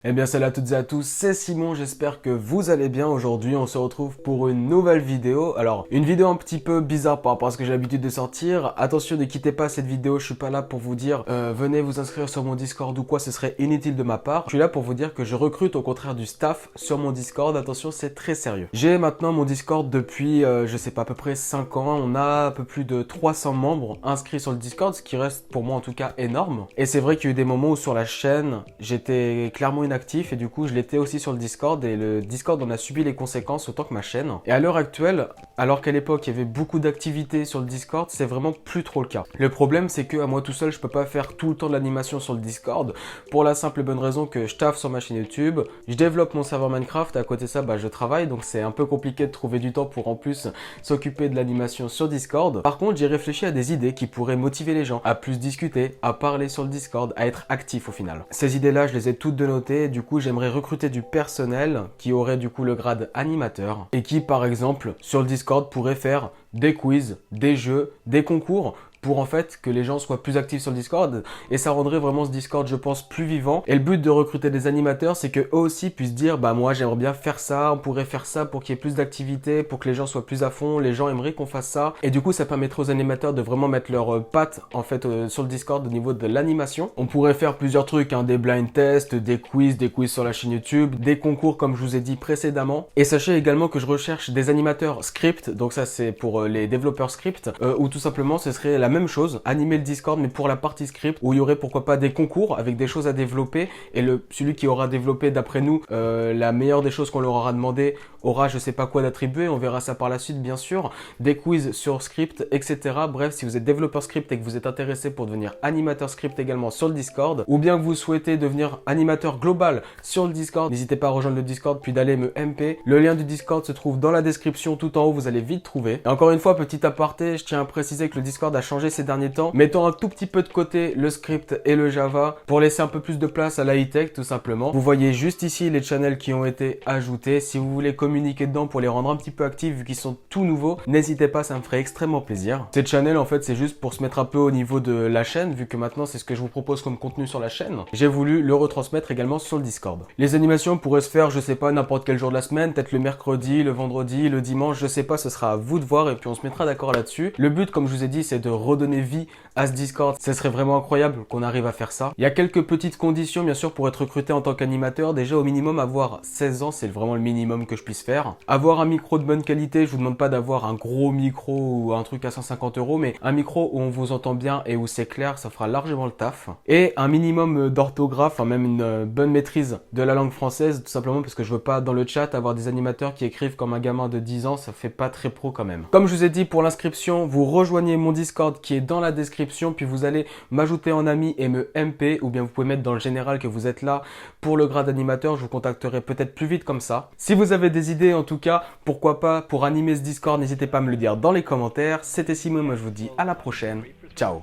Eh bien salut à toutes et à tous, c'est Simon, j'espère que vous allez bien. Aujourd'hui on se retrouve pour une nouvelle vidéo. Alors une vidéo un petit peu bizarre par rapport à ce que j'ai l'habitude de sortir. Attention, ne quittez pas cette vidéo, je suis pas là pour vous dire venez vous inscrire sur mon Discord ou quoi, ce serait inutile de ma part. Je suis là pour vous dire que je recrute au contraire du staff sur mon Discord. Attention, c'est très sérieux. J'ai maintenant mon Discord depuis je sais pas, à peu près 5 ans. On a un peu plus de 300 membres inscrits sur le Discord, ce qui reste pour moi en tout cas énorme. Et c'est vrai qu'il y a eu des moments où sur la chaîne j'étais clairement inactif et du coup je l'étais aussi sur le Discord, et le Discord en a subi les conséquences autant que ma chaîne. Et à l'heure actuelle, alors qu'à l'époque il y avait beaucoup d'activités sur le Discord, c'est vraiment plus trop le cas. Le problème c'est que à moi tout seul je peux pas faire tout le temps de l'animation sur le Discord, pour la simple et bonne raison que je taffe sur ma chaîne YouTube, je développe mon serveur Minecraft, et à côté de ça je travaille, donc c'est un peu compliqué de trouver du temps pour en plus s'occuper de l'animation sur Discord. Par contre j'ai réfléchi à des idées qui pourraient motiver les gens à plus discuter, à parler sur le Discord, à être actifs au final. Ces idées là je les ai toutes de notées, du coup j'aimerais recruter du personnel qui aurait du coup le grade animateur et qui par exemple sur le Discord pourrait faire des quiz, des jeux, des concours pour en fait que les gens soient plus actifs sur le Discord, et ça rendrait vraiment ce Discord je pense plus vivant. Et le but de recruter des animateurs, c'est que eux aussi puissent dire bah moi j'aimerais bien faire ça, on pourrait faire ça pour qu'il y ait plus d'activité, pour que les gens soient plus à fond, les gens aimeraient qu'on fasse ça, et du coup ça permettrait aux animateurs de vraiment mettre leurs pattes en fait sur le Discord au niveau de l'animation. On pourrait faire plusieurs trucs, des blind tests, des quiz sur la chaîne YouTube, des concours comme je vous ai dit précédemment. Et sachez également que je recherche des animateurs script, donc ça c'est pour les développeurs script, ou tout simplement ce serait la même chose, animer le Discord mais pour la partie script, où il y aurait pourquoi pas des concours avec des choses à développer, et celui qui aura développé d'après nous la meilleure des choses qu'on leur aura demandé aura je sais pas quoi d'attribuer, on verra ça par la suite bien sûr, des quiz sur script, etc. Bref, si vous êtes développeur script et que vous êtes intéressé pour devenir animateur script également sur le Discord, ou bien que vous souhaitez devenir animateur global sur le Discord, n'hésitez pas à rejoindre le Discord puis d'aller me MP. Le lien du Discord se trouve dans la description tout en haut, vous allez vite trouver. Et encore une fois, petit aparté, je tiens à préciser que le Discord a changé ces derniers temps, mettant un tout petit peu de côté le script et le Java pour laisser un peu plus de place à la high-tech tout simplement. Vous voyez juste ici les channels qui ont été ajoutés. Si vous voulez communiquer dedans pour les rendre un petit peu actifs vu qu'ils sont tout nouveaux, n'hésitez pas, ça me ferait extrêmement plaisir. Ces channels en fait c'est juste pour se mettre un peu au niveau de la chaîne, vu que maintenant c'est ce que je vous propose comme contenu sur la chaîne. J'ai voulu le retransmettre également sur le Discord. Les animations pourraient se faire je sais pas n'importe quel jour de la semaine, peut-être le mercredi, le vendredi, le dimanche, je sais pas, ce sera à vous de voir et puis on se mettra d'accord là-dessus. Le but comme je vous ai dit c'est de redonner vie à ce Discord, ce serait vraiment incroyable qu'on arrive à faire ça. Il y a quelques petites conditions bien sûr pour être recruté en tant qu'animateur. Déjà au minimum avoir 16 ans, c'est vraiment le minimum que je puisse faire. Avoir un micro de bonne qualité, je vous demande pas d'avoir un gros micro ou un truc à 150 €, mais un micro où on vous entend bien et où c'est clair, ça fera largement le taf. Et un minimum d'orthographe, même une bonne maîtrise de la langue française, tout simplement parce que je veux pas dans le chat avoir des animateurs qui écrivent comme un gamin de 10 ans, ça fait pas très pro quand même. Comme je vous ai dit pour l'inscription, vous rejoignez mon Discord qui est dans la description, puis vous allez m'ajouter en ami et me MP, ou bien vous pouvez mettre dans le général que vous êtes là pour le grade animateur, je vous contacterai peut-être plus vite comme ça. Si vous avez des idées en tout cas, pourquoi pas pour animer ce Discord, n'hésitez pas à me le dire dans les commentaires. C'était Simon, moi je vous dis à la prochaine, ciao.